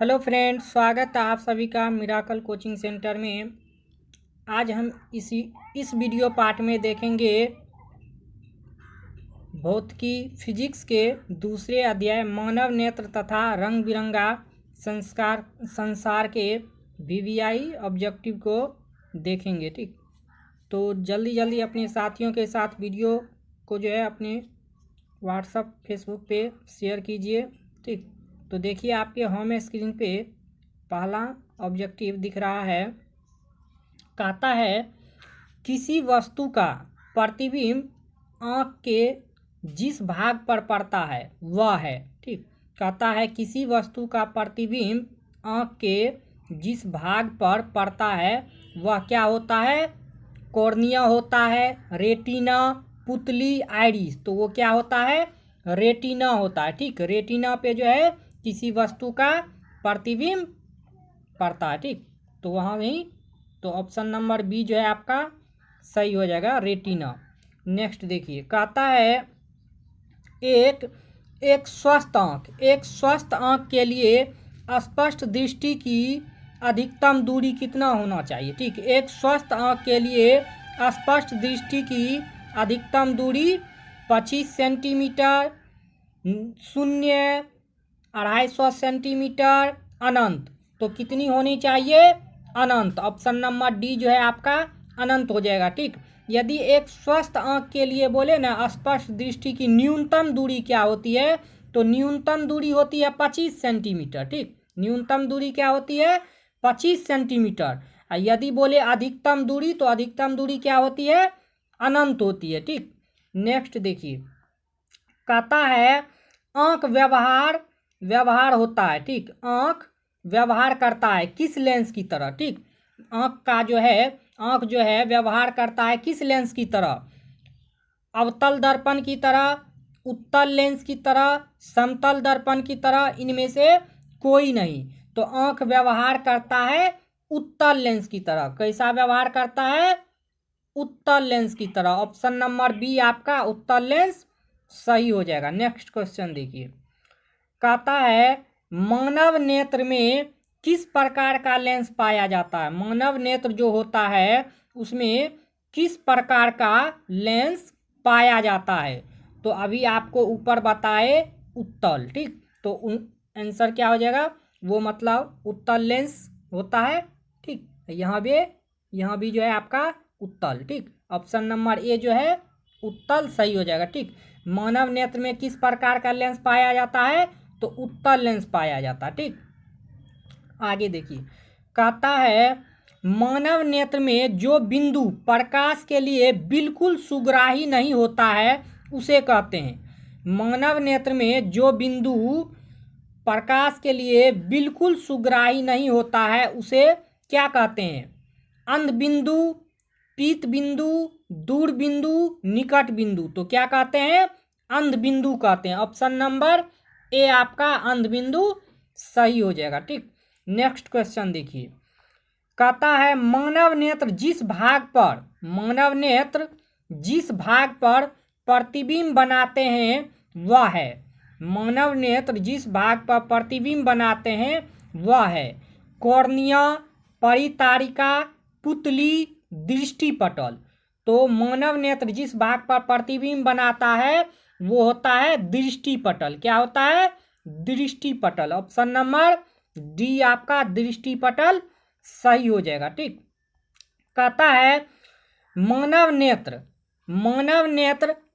Hello friends, स्वागत है आप सभी का मिराकल कोचिंग सेंटर में। आज हम इस वीडियो पार्ट में देखेंगे भौतिकी फिजिक्स के दूसरे अध्याय मानव नेत्र तथा रंग बिरंगा संसार के वीवीआई ऑब्जेक्टिव को देखेंगे। ठीक, तो जल्दी जल्दी अपने साथियों के साथ वीडियो को जो है अपने व्हाट्सएप फेसबुक पे शेयर कीजिए। ठीक, तो देखिए आपके होम स्क्रीन पे पहला ऑब्जेक्टिव दिख रहा है। कहता है किसी वस्तु का प्रतिबिंब आँख के जिस भाग पर पड़ता है वह है। ठीक, कहता है किसी वस्तु का प्रतिबिंब आँख के जिस भाग पर पड़ता है वह क्या होता है? कॉर्निया होता है, रेटिना, पुतली, आइरिस। तो वो क्या होता है? रेटिना होता है। ठीक, रेटिना पे जो है किसी वस्तु का प्रतिबिंब पड़ता है। ठीक, तो वहाँ नहीं, तो ऑप्शन नंबर बी जो है आपका सही हो जाएगा, रेटिना। नेक्स्ट देखिए, कहता है एक स्वस्थ आँख के लिए स्पष्ट दृष्टि की अधिकतम दूरी कितना होना चाहिए? ठीक, एक स्वस्थ आँख के लिए स्पष्ट दृष्टि की अधिकतम दूरी 25 सेंटीमीटर, 0, 250 सेंटीमीटर, अनंत। तो कितनी होनी चाहिए? अनंत। ऑप्शन नंबर डी जो है आपका अनंत हो जाएगा। ठीक, यदि एक स्वस्थ आँख के लिए बोले ना स्पष्ट दृष्टि की न्यूनतम दूरी क्या होती है, तो न्यूनतम दूरी होती है 25 सेंटीमीटर। ठीक, न्यूनतम दूरी क्या होती है? 25 सेंटीमीटर। यदि बोले अधिकतम दूरी, तो अधिकतम दूरी क्या होती है? अनंत होती है। ठीक, नेक्स्ट देखिए, कहता है आँख व्यवहार होता है। ठीक, आँख व्यवहार करता है किस लेंस की तरह? ठीक, आँख जो है व्यवहार करता है किस लेंस की तरह? अवतल दर्पण की तरह, उत्तल लेंस की तरह, समतल दर्पण की तरह, इनमें से कोई नहीं। तो आँख व्यवहार करता है उत्तल लेंस की तरह। कैसा व्यवहार करता है? उत्तल लेंस की तरह। ऑप्शन नंबर बी आपका उत्तल लेंस सही हो जाएगा। नेक्स्ट क्वेश्चन देखिए, कहता है मानव नेत्र में किस प्रकार का लेंस पाया जाता है? मानव नेत्र जो होता है उसमें किस प्रकार का लेंस पाया जाता है? तो अभी आपको ऊपर बताए उत्तल। ठीक, तो आंसर क्या हो जाएगा? वो मतलब उत्तल लेंस होता है। ठीक, यहाँ भी जो है आपका उत्तल। ठीक, ऑप्शन नंबर ए जो है उत्तल सही हो जाएगा। ठीक, मानव नेत्र में किस प्रकार का लेंस पाया जाता है? तो उत्तल लेंस पाया जाता है। ठीक, आगे देखिए, कहता है मानव नेत्र में जो बिंदु प्रकाश के लिए बिल्कुल सुग्राही नहीं होता है उसे कहते हैं। मानव नेत्र में जो बिंदु प्रकाश के लिए बिल्कुल सुग्राही नहीं होता है उसे क्या कहते हैं? अंध बिंदु, पीत बिंदु, दूर बिंदु, निकट बिंदु। तो क्या कहते हैं? अंध बिंदु कहते हैं। ऑप्शन नंबर ए आपका अंध बिंदु सही हो जाएगा। ठीक, नेक्स्ट क्वेश्चन देखिए, कहता है मानव नेत्र जिस भाग पर प्रतिबिंब बनाते हैं वह है। मानव नेत्र जिस भाग पर प्रतिबिंब बनाते हैं वह है कॉर्निया, परितारिका, पुतली, दृष्टिपटल। तो मानव नेत्र जिस भाग पर प्रतिबिंब बनाता है वो होता है दृष्टिपटल। क्या होता है? दृष्टिपटल। ऑप्शन नंबर डी आपका दृष्टिपटल सही हो जाएगा। ठीक, कहता है मानव नेत्र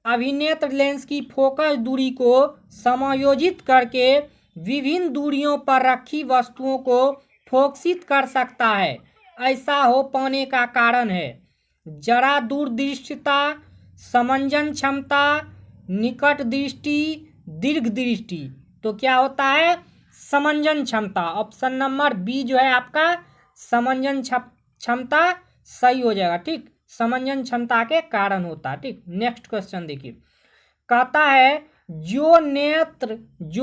अभिनेत्र लेंस की फोकस दूरी को समायोजित करके विभिन्न दूरियों पर रखी वस्तुओं को फोकसित कर सकता है। ऐसा हो पाने का कारण है जरा दूरदृष्टिता, समंजन क्षमता, निकट दृष्टि, दीर्घ दृष्टि। तो क्या होता है? समंजन क्षमता। ऑप्शन नंबर बी जो है आपका समंजन क्षमता सही हो जाएगा। ठीक, समंजन क्षमता के कारण होता है। ठीक, नेक्स्ट क्वेश्चन देखिए, कहता है जो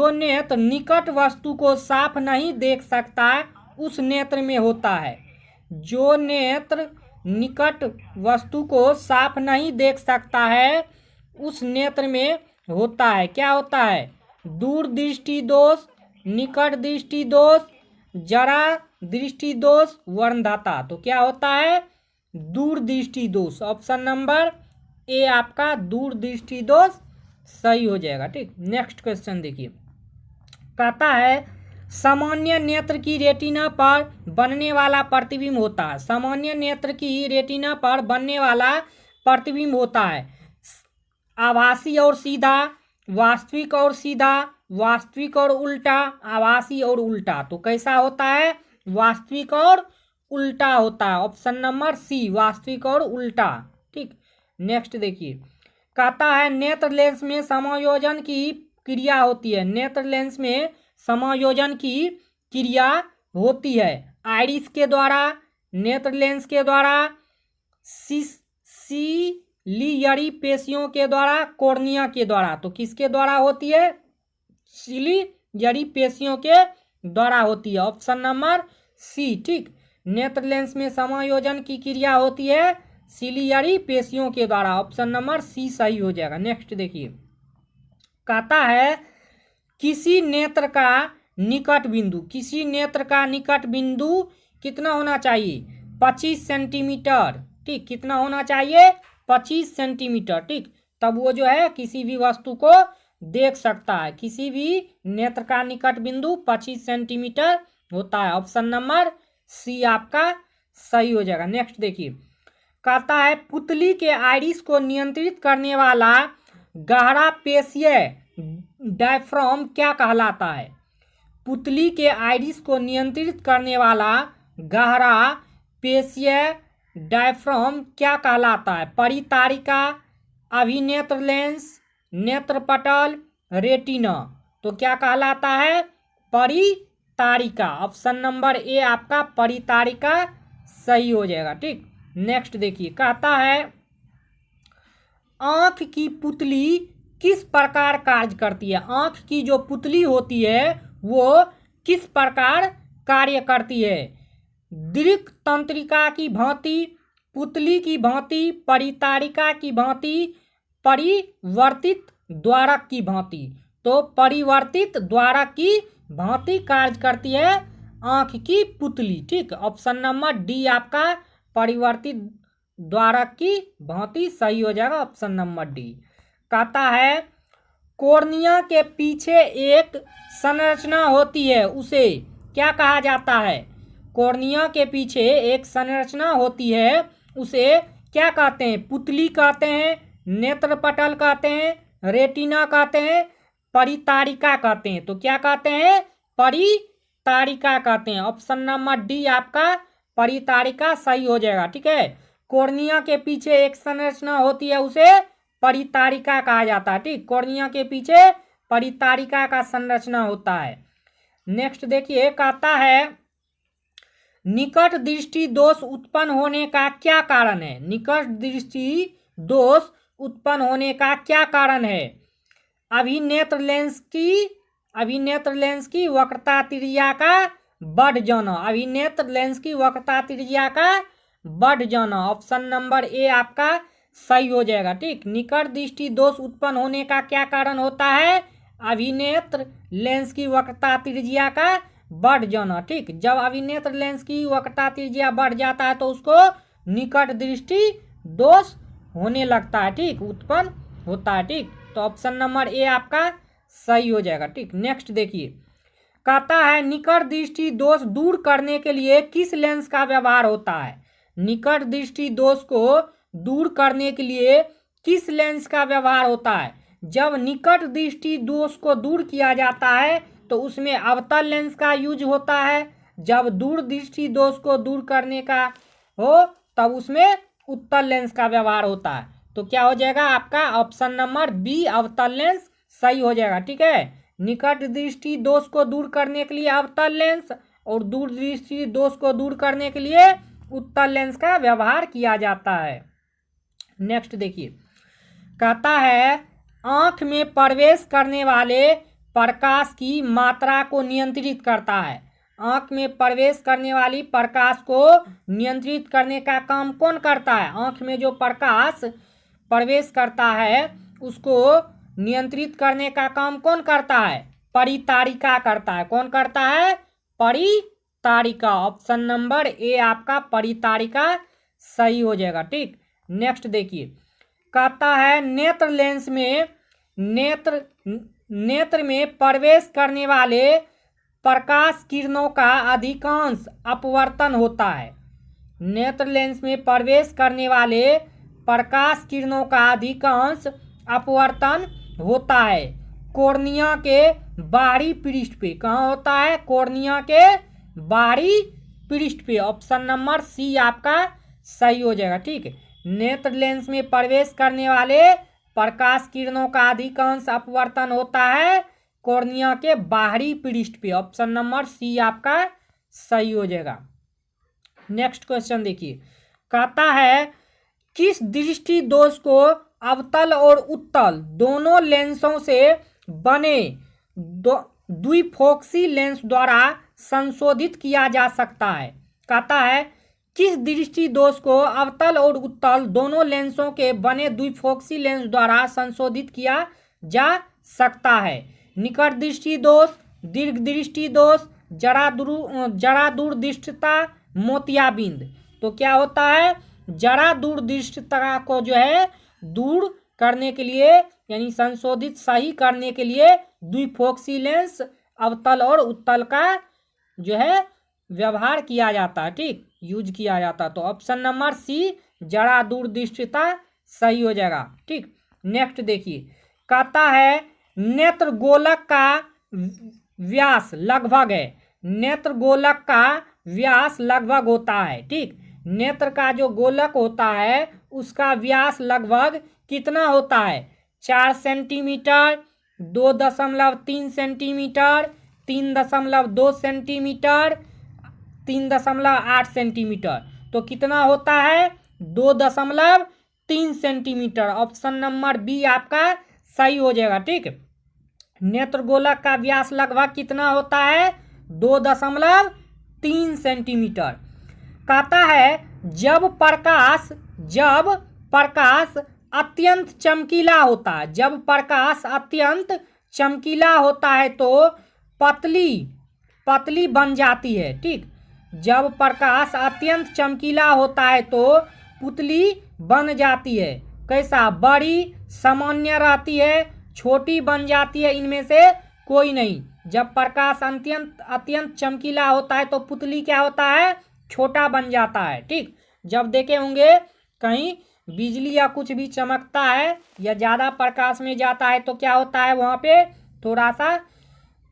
नेत्र निकट वस्तु को साफ नहीं देख सकता उस नेत्र में होता है। जो नेत्र निकट वस्तु को साफ नहीं देख सकता है उस नेत्र में होता है। क्या होता है? दूर दृष्टि दोष, निकट दृष्टि दोष, जरा दृष्टि दोष वर्णधाता, तो क्या होता है दूरदृष्टि दोष। ऑप्शन नंबर ए आपका दूरदृष्टि दोष सही हो जाएगा। ठीक, नेक्स्ट क्वेश्चन देखिए, कहता है सामान्य नेत्र की रेटिना पर बनने वाला प्रतिबिंब होता है। सामान्य नेत्र की रेटिना पर बनने वाला प्रतिबिंब होता है आभासी और सीधा, वास्तविक और सीधा, वास्तविक और उल्टा, आभासी और उल्टा। तो कैसा होता है वास्तविक और उल्टा होता है। ऑप्शन नंबर सी वास्तविक और उल्टा। ठीक, नेक्स्ट देखिए, कहता है नेत्र लेंस में समायोजन की क्रिया होती है। नेत्र लेंस में समायोजन की क्रिया होती है आइरिस के द्वारा, नेत्र लेंस के द्वारा, सिलियरी पेशियों के द्वारा, कॉर्निया के द्वारा। तो किसके द्वारा होती है सिलियरी पेशियों के द्वारा होती है। Option number C. ठीक, नेत्र लेंस में समायोजन की क्रिया होती है सिलियरी पेशियों के द्वारा। ऑप्शन नंबर सी सही हो जाएगा। नेक्स्ट देखिए, कहता है किसी नेत्र का निकट बिंदु, किसी नेत्र का निकट बिंदु कितना होना चाहिए 25 सेंटीमीटर। ठीक, कितना होना चाहिए 25 सेंटीमीटर। ठीक, तब वो जो है किसी भी वस्तु को देख सकता है। किसी भी नेत्र का निकट बिंदु 25 सेंटीमीटर होता है। ऑप्शन नंबर सी आपका सही हो जाएगा। नेक्स्ट देखिए, कहता है पुतली के आइरिस को नियंत्रित करने वाला गहरा पेशीय डायफ्राम क्या कहलाता है। पुतली के आइरिस को नियंत्रित करने वाला गहरा पेशीय डायफ्राम क्या कहलाता है। परितारिका, अभिनेत्र लेंस, नेत्रपटल, रेटिना। तो क्या कहलाता है परितारिका। ऑप्शन नंबर ए आपका परितारिका सही हो जाएगा। ठीक, नेक्स्ट देखिए, कहता है आँख की पुतली किस प्रकार कार्य करती है। आँख की जो पुतली होती है वो किस प्रकार कार्य करती है। दीर्घ तंत्रिका की भांति, पुतली की भांति, परितारिका की भांति, परिवर्तित द्वारक की भांति। तो परिवर्तित द्वारक की भांति कार्य करती है आँख की पुतली। ठीक, ऑप्शन नंबर डी आपका परिवर्तित द्वारक की भांति सही हो जाएगा। Option number D. कहता है कॉर्निया के पीछे एक संरचना होती है, उसे क्या कहा जाता है। कॉर्निया के पीछे एक संरचना होती है, उसे क्या कहते हैं। पुतली कहते हैं, नेत्रपटल कहते हैं, रेटिना कहते हैं, परितारिका कहते हैं। तो क्या कहते हैं परितारिका कहते हैं। ऑप्शन नंबर डी आपका परितारिका सही हो जाएगा। ठीक है, कॉर्निया के पीछे एक संरचना होती है, उसे परितारिका कहा जाता है। ठीक, कॉर्निया के पीछे परितारिका का संरचना होता है। नेक्स्ट देखिए, कहता है निकट दृष्टि दोष उत्पन्न होने का क्या कारण है। निकट दृष्टि दोष उत्पन्न होने का क्या कारण है। अभिनेत्र लेंस की वक्रता त्रिज्या का बढ़ जाना। अभिनेत्र लेंस की वक्रता त्रिज्या का बढ़ जाना। ऑप्शन नंबर ए आपका सही हो जाएगा। ठीक, निकट दृष्टि दोष उत्पन्न होने का क्या कारण होता है अभिनेत्र लेंस की वक्रता त्रिज्या का बढ़ जाना। ठीक, जब अभिनेत्र लेंस की वक्रता त्रिज्या बढ़ जाता है तो उसको निकट दृष्टि दोष होने लगता है। ठीक, उत्पन्न होता है। ठीक, तो ऑप्शन नंबर ए आपका सही हो जाएगा। ठीक, नेक्स्ट देखिए, कहता है निकट दृष्टि दोष दूर करने के लिए किस लेंस का व्यवहार होता है। निकट दृष्टि दोष को दूर करने के लिए किस लेंस का व्यवहार होता है। जब निकट दृष्टि दोष को दूर किया जाता है तो उसमें अवतल लेंस का यूज होता है। जब दूर दृष्टि दोष को दूर करने का हो तब उसमें उत्तल लेंस का व्यवहार होता है। तो क्या हो जाएगा आपका ऑप्शन नंबर बी अवतल लेंस सही हो जाएगा। ठीक है, निकट दृष्टि दोष को दूर करने के लिए अवतल लेंस और दूर दृष्टि दोष को दूर करने के लिए उत्तल लेंस का व्यवहार किया जाता है। नेक्स्ट देखिए, कहता है आँख में प्रवेश करने वाले प्रकाश की मात्रा को नियंत्रित करता है। आँख में प्रवेश करने वाली प्रकाश को नियंत्रित करने का काम कौन करता है। आँख में जो प्रकाश प्रवेश करता है उसको नियंत्रित करने का काम कौन करता है परितारिका करता है। कौन करता है परितारिका। ऑप्शन नंबर ए आपका परितारिका सही हो जाएगा। ठीक, नेक्स्ट देखिए, कहता है नेत्र में प्रवेश करने वाले प्रकाश किरणों का अधिकांश अपवर्तन होता है। नेत्र लेंस में प्रवेश करने वाले प्रकाश किरणों का अधिकांश अपवर्तन होता है कॉर्निया के बाहरी पृष्ठ पे। कहाँ होता है? कॉर्निया के बाहरी पृष्ठ पे। ऑप्शन नंबर सी आपका सही हो जाएगा। ठीक है, नेत्र लेंस में प्रवेश करने वाले प्रकाश किरणों का अधिकांश अपवर्तन होता है कॉर्निया के बाहरी पृष्ठ पे। ऑप्शन नंबर सी आपका सही हो जाएगा। नेक्स्ट क्वेश्चन देखिए, कहता है किस दृष्टि दोष को अवतल और उत्तल दोनों लेंसों से बने द्विफोक्सी लेंस द्वारा संशोधित किया जा सकता है। कहता है किस दृष्टि दोष को अवतल और उत्तल दोनों लेंसों के बने द्विफोक्सी लेंस द्वारा संशोधित किया जा सकता है? निकट दृष्टि दोष, दीर्घ दृष्टि दोष, जरा दूरदृष्टता, मोतियाबिंद। तो क्या होता है? जरा दूरदृष्टता को जो है दूर करने के लिए यानी संशोधित सही करने के लिए द्विफोक्सी लेंस अवतल और उत्तल का जो है व्यवहार किया जाता है। ठीक, यूज किया जाता है। तो ऑप्शन नंबर सी जरा दूरदृष्टता सही हो जाएगा। ठीक, नेक्स्ट देखिए, कहता है नेत्र गोलक का व्यास लगभग है। नेत्र गोलक का व्यास लगभग होता है। ठीक, नेत्र का जो गोलक होता है उसका व्यास लगभग कितना होता है? 4 सेंटीमीटर, 2.3 सेंटीमीटर, 3.2 सेंटीमीटर, 3.8 सेंटीमीटर। तो कितना होता है? 2.3 सेंटीमीटर। ऑप्शन नंबर बी आपका सही हो जाएगा। ठीक, नेत्र गोलक का व्यास लगभग कितना होता है? 2.3 सेंटीमीटर। कहता है जब प्रकाश अत्यंत चमकीला होता है, जब प्रकाश अत्यंत चमकीला होता है तो पतली बन जाती है। ठीक, जब प्रकाश अत्यंत चमकीला होता है तो पुतली बन जाती है। कैसा? बड़ी, सामान्य रहती है, छोटी बन जाती है, इनमें से कोई नहीं। जब प्रकाश अत्यंत चमकीला होता है तो पुतली क्या होता है? छोटा बन जाता है। ठीक, जब देखे होंगे कहीं बिजली या कुछ भी चमकता है या ज़्यादा प्रकाश में जाता है तो क्या होता है? वहाँ पे थोड़ा सा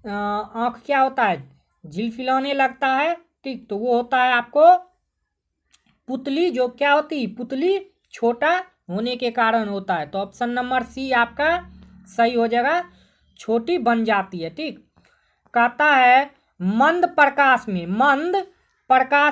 आँख क्या होता है? झिलफिलाने लगता है। ठीक, तो वो होता है आपको पुतली, जो क्या होती? पुतली छोटा होने के कारण होता है। तो ऑप्शन नंबर सी आपका सही हो जाएगा, छोटी बन जाती है। ठीक, कहता है मंद प्रकाश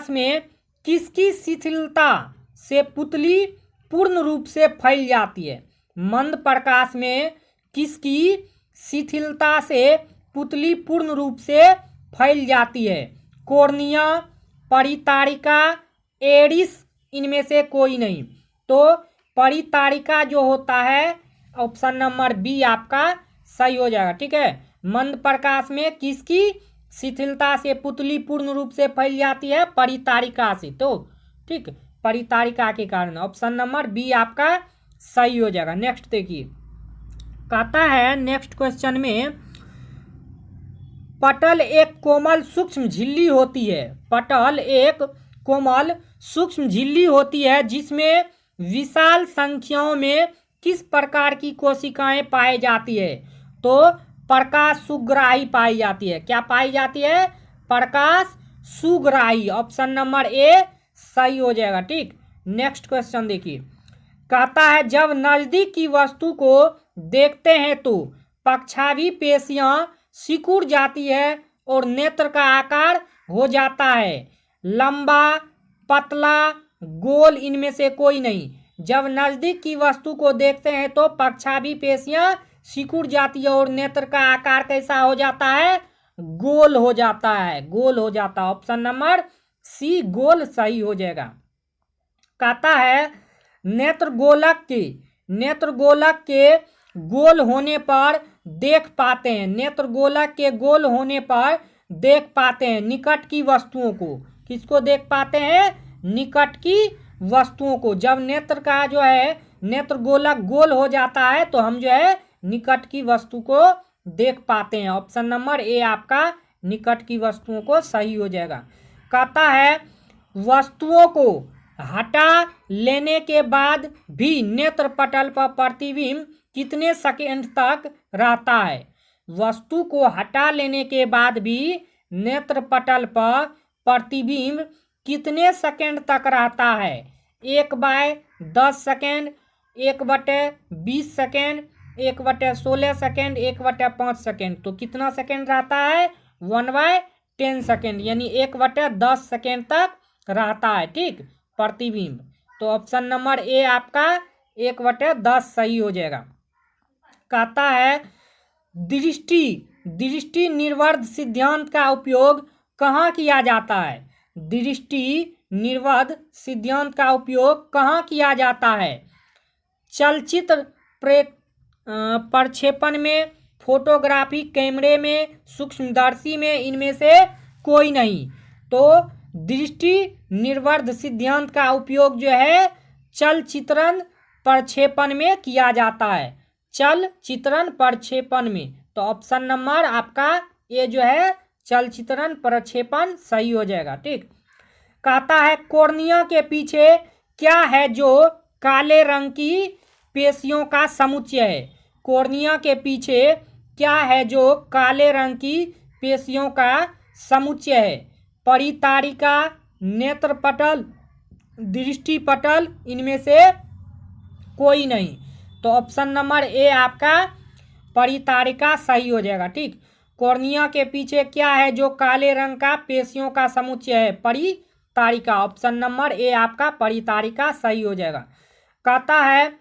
में किसकी शिथिलता से पुतली पूर्ण रूप से फैल जाती है? मंद प्रकाश में किसकी शिथिलता से पुतली पूर्ण रूप से फैल जाती है? कॉर्निया, परितारिका, एरिस, इनमें से कोई नहीं। तो परितारिका जो होता है ऑप्शन नंबर बी आपका सही हो जाएगा। ठीक है, मंद प्रकाश में किसकी शिथिलता से पुतली पूर्ण रूप से फैल जाती है? परितारिका से। तो ठीक, परितारिका के कारण ऑप्शन नंबर बी आपका सही हो जाएगा। नेक्स्ट देखिए, कहता है नेक्स्ट क्वेश्चन में पटल एक कोमल सूक्ष्म झिल्ली होती है। पटल एक कोमल सूक्ष्म झिल्ली होती है जिसमें विशाल संख्याओं में किस प्रकार की कोशिकाएं पाई जाती है? तो प्रकाश सुग्राही पाई जाती है। क्या पाई जाती है? प्रकाश सुग्राही। ऑप्शन नंबर ए सही हो जाएगा। ठीक, नेक्स्ट क्वेश्चन देखिए, कहता है जब नजदीक की वस्तु को देखते हैं तो पक्षावी पेशियां सिकुड़ जाती है और नेत्र का आकार हो जाता है लंबा, पतला, गोल, इनमें से कोई नहीं। जब नजदीक की वस्तु को देखते हैं तो पक्षावी पेशियां सिकुड़ जाती है और नेत्र का आकार कैसा हो जाता है? गोल हो जाता है, गोल हो जाता है। ऑप्शन नंबर सी गोल सही हो जाएगा। कहता है नेत्र गोलक के गोल होने पर देख पाते हैं। नेत्र गोलक के गोल होने पर देख पाते हैं, निकट की वस्तुओं को। किसको देख पाते हैं? निकट की वस्तुओं को। जब नेत्र का जो है नेत्र गोलक गोल हो जाता है तो हम जो है निकट की वस्तु को देख पाते हैं। ऑप्शन नंबर ए आपका निकट की वस्तुओं को सही हो जाएगा। कहता है वस्तुओं को हटा लेने के बाद भी नेत्र पटल पर प्रतिबिंब कितने सेकंड तक रहता है? वस्तु को हटा लेने के बाद भी नेत्र पटल पर प्रतिबिंब कितने सेकंड तक रहता है? 1/10 सेकंड, 1/20 सेकंड, 1/16 सेकंड, 1/5 सेकंड। तो कितना सेकंड रहता है? 1/10 सेकंड, यानी 1/10 सेकंड तक रहता है, ठीक, प्रतिबिंब। तो ऑप्शन नंबर ए आपका 1/10 सही हो जाएगा। कहता है दृष्टि निर्वर्ध सिद्धांत का उपयोग कहाँ किया जाता है? दृष्टि निर्वर्ध सिद्धांत का उपयोग कहाँ किया जाता है? चलचित्र प्रक्षेपण में, फोटोग्राफी कैमरे में, सूक्ष्मदर्शी में, इनमें से कोई नहीं। तो दृष्टि निर्वर्ध सिद्धांत का उपयोग जो है चलचित्रण प्रक्षेपण में किया जाता है। चलचित्रण प्रक्षेपण में। तो ऑप्शन नंबर आपका ये जो है चलचित्रण प्रक्षेपण सही हो जाएगा, ठीक। कहता है कॉर्निया के पीछे क्या है जो काले रंग की पेशियों का समुच्चय है? कॉर्निया के पीछे क्या है जो काले रंग की पेशियों का समुच्चय है? परितारिका, नेत्रपटल, दृष्टिपटल, इनमें से कोई नहीं। तो ऑप्शन नंबर ए आपका परितारिका सही हो जाएगा, ठीक। कॉर्निया के पीछे क्या है जो काले रंग का पेशियों का समुच्चय है? परितारिका। ऑप्शन नंबर ए आपका परितारिका सही हो जाएगा। कहता है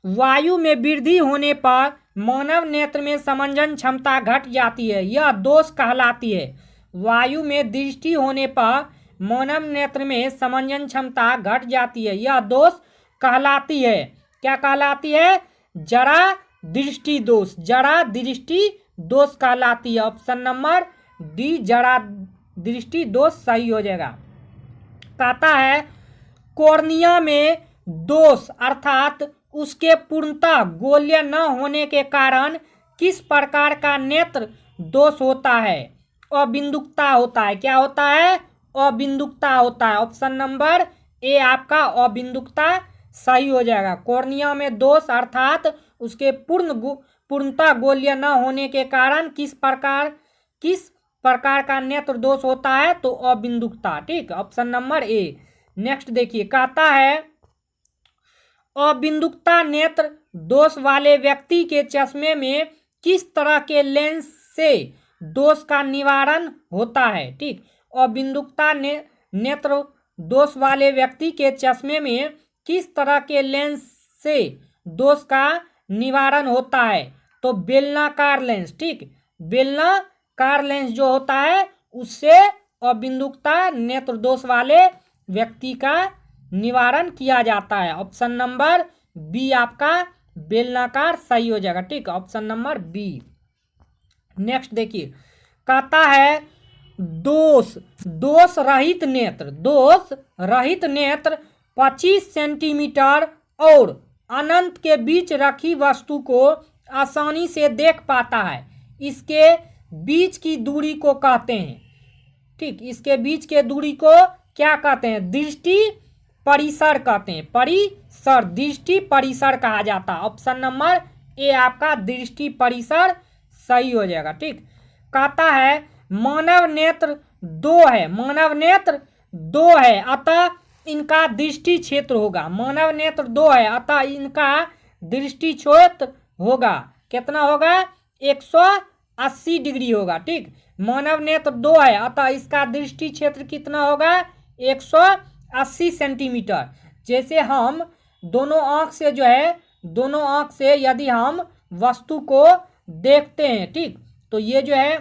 वायु में वृद्धि होने पर मानव नेत्र में समंजन क्षमता घट जाती है, यह दोष कहलाती है। वायु में दृष्टि होने पर मानव नेत्र में समंजन क्षमता घट जाती है, यह दोष कहलाती है। क्या कहलाती है? जरा दृष्टि दोष। जरा दृष्टि दोष कहलाती है। ऑप्शन नंबर डी जरा दृष्टि दोष सही हो जाएगा। कहता है कॉर्निया में दोष अर्थात उसके पूर्णतः गोलीय न होने के कारण किस प्रकार का नेत्र दोष होता है? अबिंदुकता होता है। क्या होता है? अबिंदुकता होता है। ऑप्शन नंबर ए आपका अबिंदुकता सही हो जाएगा। कॉर्निया में दोष अर्थात उसके पूर्णतः गोलीय न होने के कारण किस प्रकार का नेत्र दोष होता है? तो अबिंदुकता, ठीक। Option number A. नेक्स्ट देखिए, कहता है अबिंदुकता नेत्र दोष वाले व्यक्ति के चश्मे में किस तरह के लेंस से दोष का निवारण होता है? ठीक। अबिंदुकता नेत्र दोष वाले व्यक्ति के चश्मे में किस तरह के लेंस से दोष का निवारण होता है? तो बेलनाकार लेंस, ठीक। बेलनाकार लेंस जो होता है उससे अबिंदुकता नेत्र दोष वाले व्यक्ति का निवारण किया जाता है। ऑप्शन नंबर बी आपका बेलनाकार सही हो जाएगा, ठीक। Option number B. नेक्स्ट देखिए, कहता है दोष रहित नेत्र 25 सेंटीमीटर और अनंत के बीच रखी वस्तु को आसानी से देख पाता है। इसके बीच की दूरी को कहते हैं, ठीक। इसके बीच के दूरी को क्या कहते हैं? दृष्टि परिसर कहते हैं। परिसर, दृष्टि परिसर कहा जाता है। ऑप्शन नंबर ए आपका दृष्टि परिसर सही हो जाएगा, ठीक। कहता है मानव नेत्र दो है अतः इनका दृष्टि क्षेत्र होगा। मानव नेत्र दो है अतः इनका दृष्टि क्षेत्र होगा। कितना होगा? 180 डिग्री होगा, ठीक। मानव नेत्र दो है अतः इसका दृष्टि क्षेत्र कितना होगा? 180 सेंटीमीटर। जैसे हम दोनों आँख से यदि हम वस्तु को देखते हैं, ठीक, तो ये जो है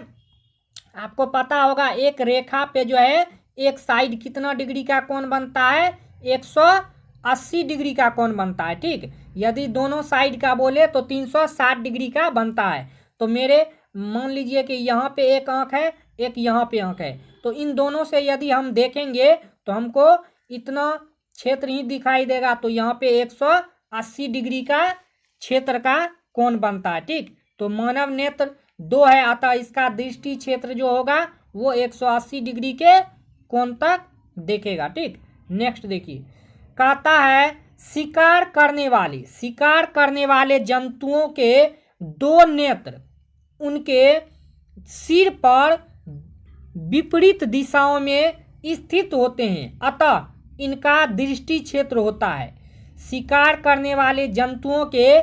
आपको पता होगा एक रेखा पे जो है एक साइड कितना डिग्री का कोण बनता है? 180 डिग्री का कोण बनता है, ठीक। यदि दोनों साइड का बोले तो 360 डिग्री का बनता है। तो मेरे मान लीजिए कि यहाँ पे एक आँख है, एक यहाँ पे अंक है। तो इन दोनों से यदि हम देखेंगे तो हमको इतना क्षेत्र ही दिखाई देगा। तो यहाँ पे 180 डिग्री का क्षेत्र का कोण बनता है। ठीक, तो मानव नेत्र 2 है, अतः इसका दृष्टि क्षेत्र जो होगा वो 180 डिग्री के कोण तक देखेगा। ठीक, नेक्स्ट देखिए, कहता है शिकार करने वाले जंतुओं के 2 नेत्र उनके सिर पर विपरीत दिशाओं में स्थित होते हैं, अतः इनका दृष्टि क्षेत्र होता है। शिकार करने वाले जंतुओं के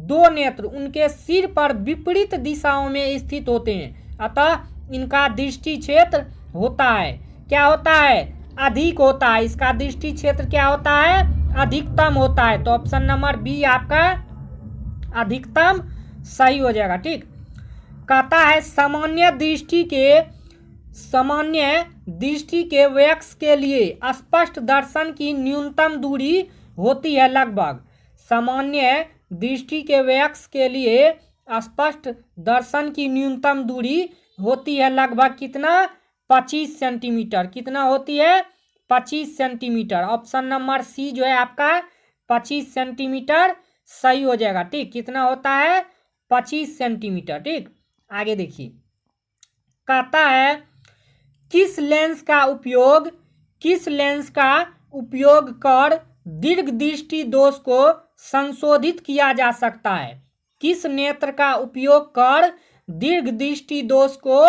2 नेत्र उनके सिर पर विपरीत दिशाओं में स्थित होते हैं, अतः इनका दृष्टि क्षेत्र होता है। क्या होता है? अधिक होता है। इसका दृष्टि क्षेत्र क्या होता है? अधिकतम होता है। तो ऑप्शन नंबर बी आपका अधिकतम सही हो जाएगा। ठीक, कहता है सामान्य दृष्टि के वयस्क के लिए स्पष्ट दर्शन की न्यूनतम दूरी होती है लगभग। सामान्य दृष्टि के वयस्क के लिए स्पष्ट दर्शन की न्यूनतम दूरी होती है लगभग कितना? 25 सेंटीमीटर। कितना होती है? 25 सेंटीमीटर। ऑप्शन नंबर सी जो है आपका 25 सेंटीमीटर सही हो जाएगा। ठीक, कितना होता है? 25 सेंटीमीटर। ठीक, आगे देखिए, कहता है किस लेंस का उपयोग कर दीर्घ दृष्टि दोष को संशोधित किया जा सकता है? किस नेत्र का उपयोग कर दीर्घ दृष्टि दोष को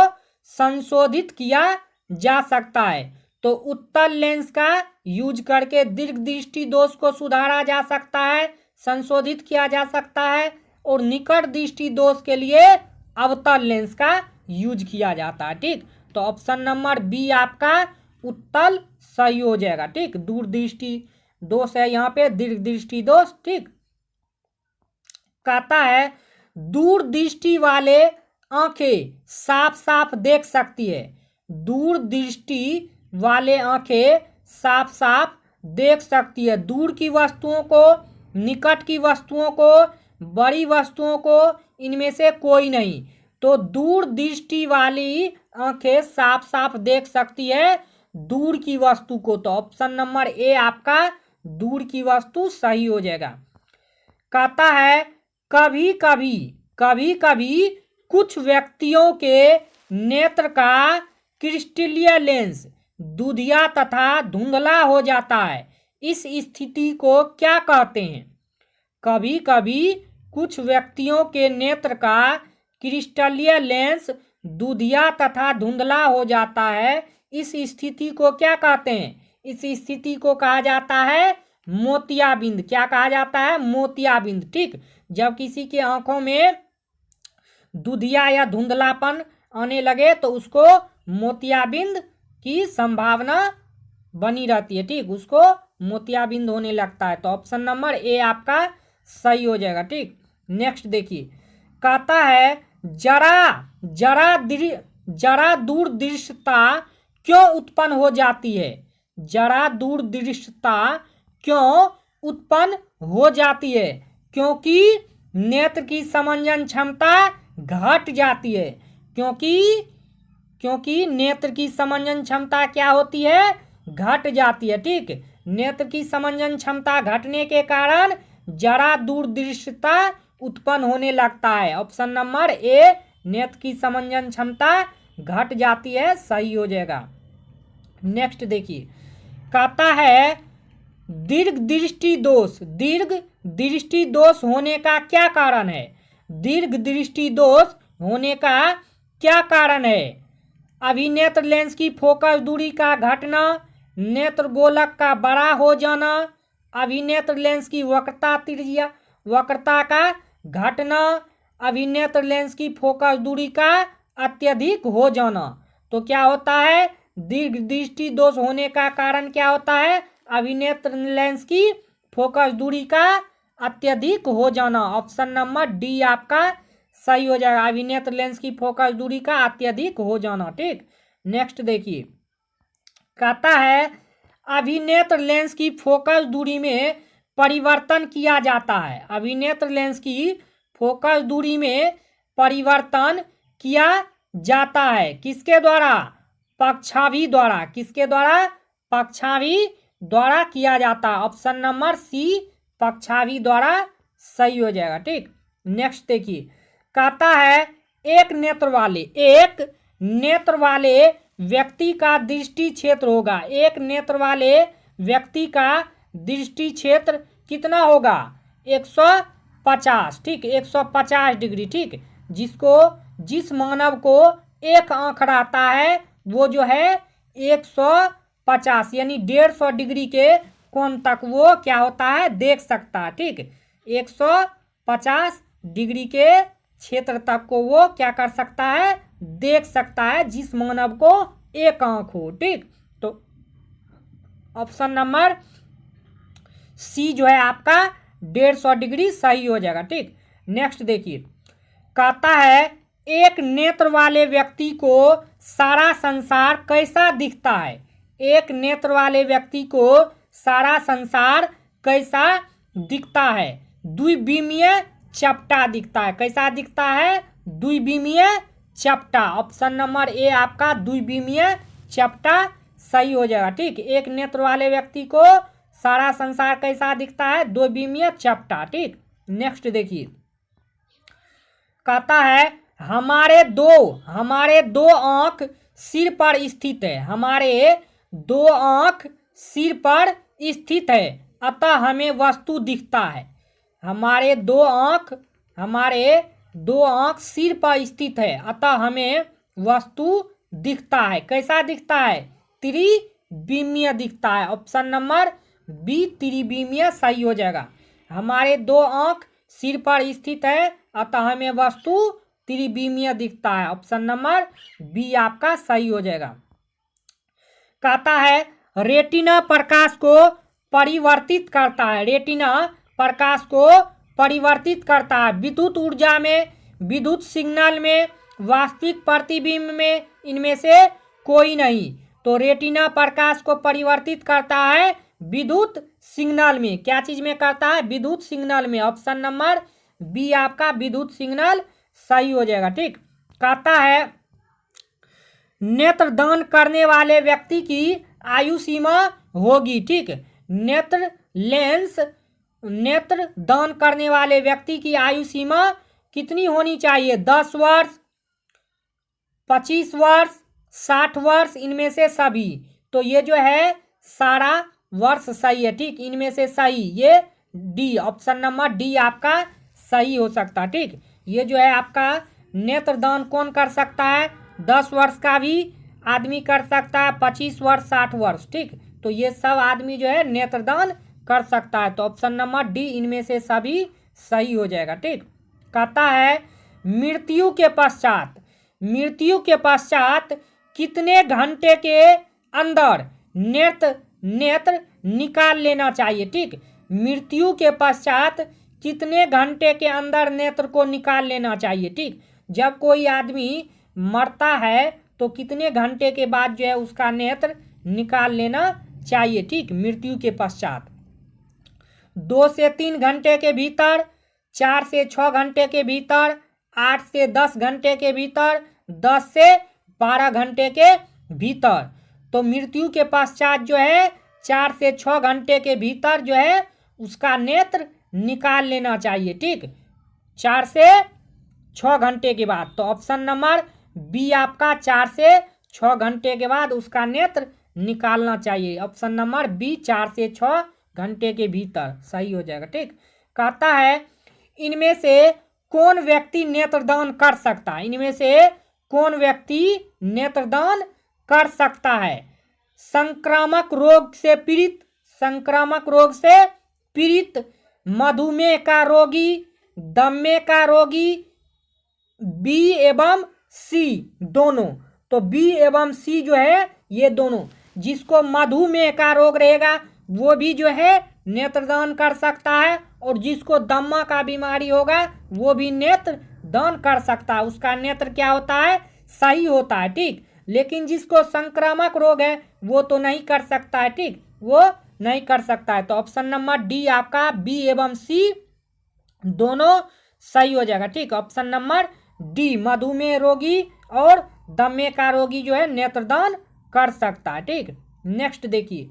संशोधित किया जा सकता है? तो उत्तल लेंस का यूज करके दीर्घ दृष्टि दोष को सुधारा जा सकता है, संशोधित किया जा सकता है। और निकट दृष्टि दोष के लिए अवतल लेंस का यूज किया जाता है। ठीक, तो ऑप्शन नंबर बी आपका उत्तल सही हो जाएगा। ठीक, दूर दृष्टि दोष है यहाँ पे, दीर्घ दृष्टि दोष। ठीक, कहता है दूर दृष्टि वाले आंखें साफ साफ देख सकती है। दूर दृष्टि वाले आंखें साफ साफ देख सकती है दूर की वस्तुओं को, निकट की वस्तुओं को, बड़ी वस्तुओं को, इनमें से कोई नहीं। तो दूर दृष्टि वाली आंखें साफ साफ देख सकती है दूर की वस्तु को। तो ऑप्शन नंबर ए आपका दूर की वस्तु सही हो जाएगा। कहता है कभी कभी कुछ व्यक्तियों के नेत्र का क्रिस्टलीय लेंस दुधिया तथा धुंधला हो जाता है। इस स्थिति को क्या कहते हैं? कभी कभी कुछ व्यक्तियों के नेत्र का क्रिस्टलीय लेंस दुधिया तथा धुंधला हो जाता है। इस स्थिति को क्या कहते हैं? इस स्थिति को कहा जाता है मोतियाबिंद। क्या कहा जाता है? मोतियाबिंद। ठीक, जब किसी के आंखों में दुधिया या धुंधलापन आने लगे तो उसको मोतियाबिंद की संभावना बनी रहती है। ठीक, उसको मोतियाबिंद होने लगता है। तो ऑप्शन नंबर ए आपका सही हो जाएगा। ठीक, नेक्स्ट देखिए, कहता है जरा दूरदृष्टता क्यों उत्पन्न हो जाती है? जरा दूरदृष्टता क्यों उत्पन्न हो जाती है? क्योंकि नेत्र की समंजन क्षमता घट जाती है। क्योंकि नेत्र की समंजन क्षमता क्या होती है? घट जाती है। ठीक, नेत्र की समंजन क्षमता घटने के कारण जरा दूरदृष्टता उत्पन्न होने लगता है। ऑप्शन नंबर ए नेत्र की समंजन क्षमता घट जाती है सही हो जाएगा। नेक्स्ट देखिए, कहता है दीर्घ दृष्टि दोष होने का क्या कारण है? दीर्घ दृष्टि दोष होने का क्या कारण है? अभिनेत्र लेंस की फोकस दूरी का घटना, नेत्र गोलक का बड़ा हो जाना, अभिनेत्र लेंस की वक्रता का घटना, अभिनेत्र लेंस की फोकस दूरी का अत्यधिक हो जाना। तो क्या होता है? दीर्घ दृष्टि दोष होने का कारण क्या होता है? अभिनेत्र लेंस की फोकस दूरी का अत्यधिक हो जाना। ऑप्शन नंबर डी आपका सही हो जाएगा, अभिनेत्र लेंस की फोकस दूरी का अत्यधिक हो जाना। ठीक, नेक्स्ट देखिए, कहता है अभिनेत्र लेंस की फोकस दूरी में परिवर्तन किया जाता है। अभिनेत्र लेंस की फोकस दूरी में परिवर्तन किया जाता है, किसके द्वारा? पक्षाभी द्वारा। किसके द्वारा? पक्षाभी द्वारा किया जाता है। ऑप्शन नंबर सी पक्षाभी द्वारा सही हो जाएगा। ठीक, नेक्स्ट देखिए, कहता है एक नेत्र वाले व्यक्ति का दृष्टि क्षेत्र होगा। एक नेत्र वाले व्यक्ति का दृष्टि क्षेत्र कितना होगा? 150। ठीक, 150 डिग्री। ठीक, जिस मानव को एक आंख रहता है वो जो है 150 यानी 150 डिग्री के कोण तक वो क्या होता है? देख सकता है। ठीक, 150 डिग्री के क्षेत्र तक को वो क्या कर सकता है? देख सकता है, जिस मानव को एक आंख हो। ठीक, तो ऑप्शन नंबर सी जो है आपका 150 डिग्री सही हो जाएगा। ठीक, नेक्स्ट देखिए, कहता है एक नेत्र वाले व्यक्ति को सारा संसार कैसा दिखता है? एक नेत्र वाले व्यक्ति को सारा संसार कैसा दिखता है? द्विविमीय चपटा दिखता है। कैसा दिखता है? द्विविमीय चपटा। ऑप्शन नंबर ए आपका द्विविमीय चपटा सही हो जाएगा। ठीक, एक नेत्र वाले व्यक्ति को सारा संसार कैसा दिखता है? द्विविमीय चपटा। ठीक, नेक्स्ट देखिए, कहता है हमारे दो आंख सिर पर स्थित है। हमारे दो आंख सिर पर स्थित है, अतः हमें वस्तु दिखता है। हमारे दो आंख सिर पर स्थित है, अतः हमें वस्तु दिखता है। कैसा दिखता है? त्रिविमीय दिखता है। ऑप्शन नंबर बी त्रिविमीय सही हो जाएगा। हमारे दो आंख सिर पर स्थित है, अतः हमें वस्तु त्रिविमीय दिखता है। ऑप्शन नंबर बी आपका सही हो जाएगा। कहता है रेटिना प्रकाश को परिवर्तित करता है। रेटिना प्रकाश को परिवर्तित करता है। विद्युत ऊर्जा में, विद्युत सिग्नल में, वास्तविक प्रतिबिंब में, इनमें से कोई नहीं। तो रेटिना प्रकाश को परिवर्तित करता है विद्युत सिग्नल में। क्या चीज में करता है? विद्युत सिग्नल में। ऑप्शन नंबर बी आपका विद्युत सिग्नल सही हो जाएगा। ठीक, कहता है नेत्रदान करने वाले व्यक्ति की आयु सीमा होगी। ठीक, नेत्र दान करने वाले व्यक्ति की आयु सीमा कितनी होनी चाहिए? 10 वर्ष, 25 वर्ष, 60 वर्ष, इनमें से सभी। तो ये जो है सारा वर्ष सही है। ठीक, इनमें से सही ये डी, ऑप्शन नंबर डी आपका सही हो सकता है। ठीक, ये जो है आपका नेत्रदान कौन कर सकता है? 10 वर्ष का भी आदमी कर सकता है, 25 वर्ष, 60 वर्ष। ठीक, तो ये सब आदमी जो है नेत्रदान कर सकता है। तो ऑप्शन नंबर डी इनमें से सभी सही हो जाएगा। ठीक, कहता है मृत्यु के पश्चात कितने घंटे के अंदर नेत्र निकाल लेना चाहिए? ठीक, मृत्यु के पश्चात कितने घंटे के अंदर नेत्र को निकाल लेना चाहिए? ठीक, जब कोई आदमी मरता है तो कितने घंटे के बाद जो है उसका नेत्र निकाल लेना चाहिए? ठीक, मृत्यु के पश्चात 2 से 3 घंटे के भीतर, 4 से 6 घंटे के भीतर, 8 से 10 घंटे के भीतर, 10 से 12 घंटे के भीतर। तो मृत्यु के पश्चात जो है 4 से 6 घंटे के भीतर जो है उसका नेत्र निकाल लेना चाहिए। ठीक, 4 से 6 घंटे के बाद। तो ऑप्शन नंबर बी आपका 4 से 6 घंटे के बाद उसका नेत्र निकालना चाहिए। ऑप्शन नंबर बी 4 से 6 घंटे के भीतर सही हो जाएगा। ठीक, कहता है इनमें से कौन व्यक्ति नेत्रदान कर सकता है? इनमें से कौन व्यक्ति नेत्रदान कर सकता है? संक्रामक रोग से पीड़ित, मधुमेह का रोगी, दमे का रोगी, बी एवं सी दोनों। तो बी एवं सी जो है ये दोनों, जिसको मधुमेह का रोग रहेगा वो भी जो है नेत्रदान कर सकता है, और जिसको दमा का बीमारी होगा वो भी नेत्रदान कर सकता है। उसका नेत्र क्या होता है? सही होता है। ठीक, लेकिन जिसको संक्रामक रोग है वो तो नहीं कर सकता है। ठीक, वो नहीं कर सकता है। तो ऑप्शन नंबर डी आपका बी एवं सी दोनों सही हो जाएगा। ठीक, ऑप्शन नंबर डी मधुमेह रोगी और दमे का रोगी जो है नेत्रदान कर सकता है। ठीक, नेक्स्ट देखिए,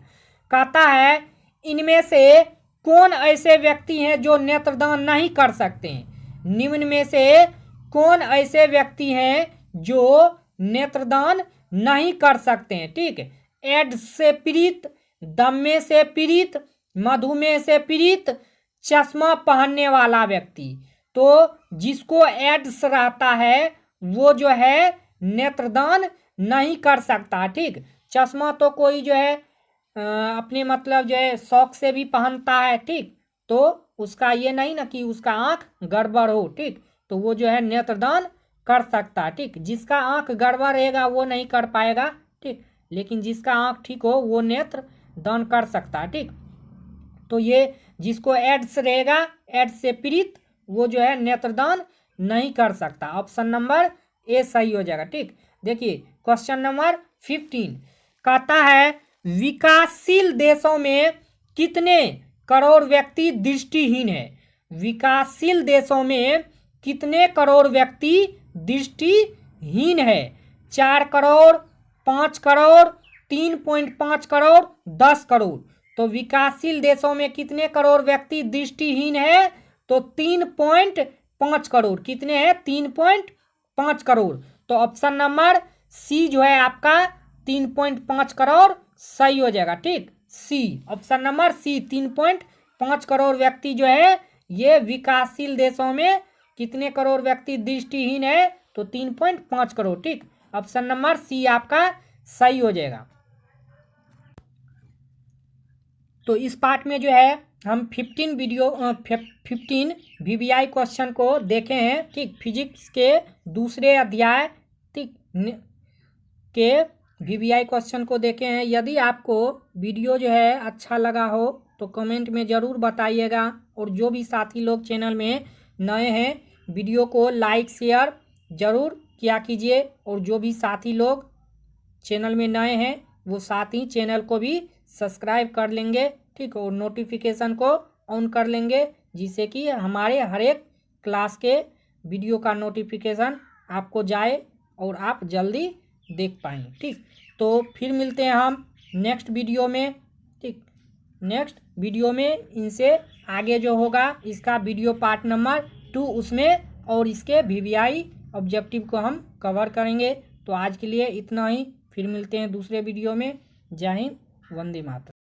कहता है इनमें से कौन ऐसे व्यक्ति हैं जो नेत्रदान नहीं कर सकते हैं। निम्न में से कौन ऐसे व्यक्ति हैं जो नेत्रदान नहीं कर सकते हैं। ठीक, एड्स से पीड़ित, दमे से पीड़ित, मधुमेह से पीड़ित, चश्मा पहनने वाला व्यक्ति। तो जिसको एड्स रहता है वो जो है नेत्रदान नहीं कर सकता। ठीक, चश्मा तो कोई जो है अपने मतलब जो है शौक से भी पहनता है। ठीक, तो उसका ये नहीं ना कि उसका आँख गड़बड़ हो। ठीक, तो वो जो है नेत्रदान कर सकता है। ठीक, जिसका आँख गड़बड़ रहेगा वो नहीं कर पाएगा। ठीक, लेकिन जिसका आँख ठीक हो वो नेत्र दान कर सकता है। ठीक, तो ये जिसको एड्स रहेगा, एड्स से पीड़ित, वो जो है नेत्रदान नहीं कर सकता। ऑप्शन नंबर ए सही हो जाएगा। ठीक, देखिए क्वेश्चन नंबर 15 कहता है विकासशील देशों में कितने करोड़ व्यक्ति दृष्टिहीन है। विकासशील देशों में कितने करोड़ व्यक्ति दृष्टिहीन है। 4 करोड़, 5 करोड़, 3.5 करोड़, 10 करोड़। तो विकासशील देशों में कितने करोड़ व्यक्ति दृष्टिहीन है, तो 3.5 करोड़। कितने हैं, 3.5 करोड़। तो ऑप्शन नंबर सी जो है आपका 3.5 करोड़ सही हो जाएगा। ठीक, सी, ऑप्शन नंबर सी, 3.5 करोड़ व्यक्ति जो है ये विकासशील देशों में कितने करोड़ व्यक्ति दृष्टिहीन है, तो 3.5 करोड़। ठीक, ऑप्शन नंबर सी आपका सही हो जाएगा। तो इस पार्ट में जो है हम 15 VBI क्वेश्चन को देखे हैं। ठीक, फिजिक्स के दूसरे अध्याय ठीक के VBI क्वेश्चन को देखे हैं। यदि आपको वीडियो जो है अच्छा लगा हो तो कमेंट में ज़रूर बताइएगा, और जो भी साथी लोग चैनल में नए हैं वीडियो को लाइक शेयर ज़रूर किया कीजिए, और जो भी साथी लोग चैनल में नए हैं वो साथी चैनल को भी सब्सक्राइब कर लेंगे। ठीक, और नोटिफिकेशन को ऑन कर लेंगे, जिससे कि हमारे हर एक क्लास के वीडियो का नोटिफिकेशन आपको जाए और आप जल्दी देख पाएँ। ठीक, तो फिर मिलते हैं हम नेक्स्ट वीडियो में। ठीक, नेक्स्ट वीडियो में इनसे आगे जो होगा इसका वीडियो पार्ट नंबर 2 उसमें, और इसके VBI ऑब्जेक्टिव को हम कवर करेंगे। तो आज के लिए इतना ही, फिर मिलते हैं दूसरे वीडियो में। जय हिंद, वंदे मातरम।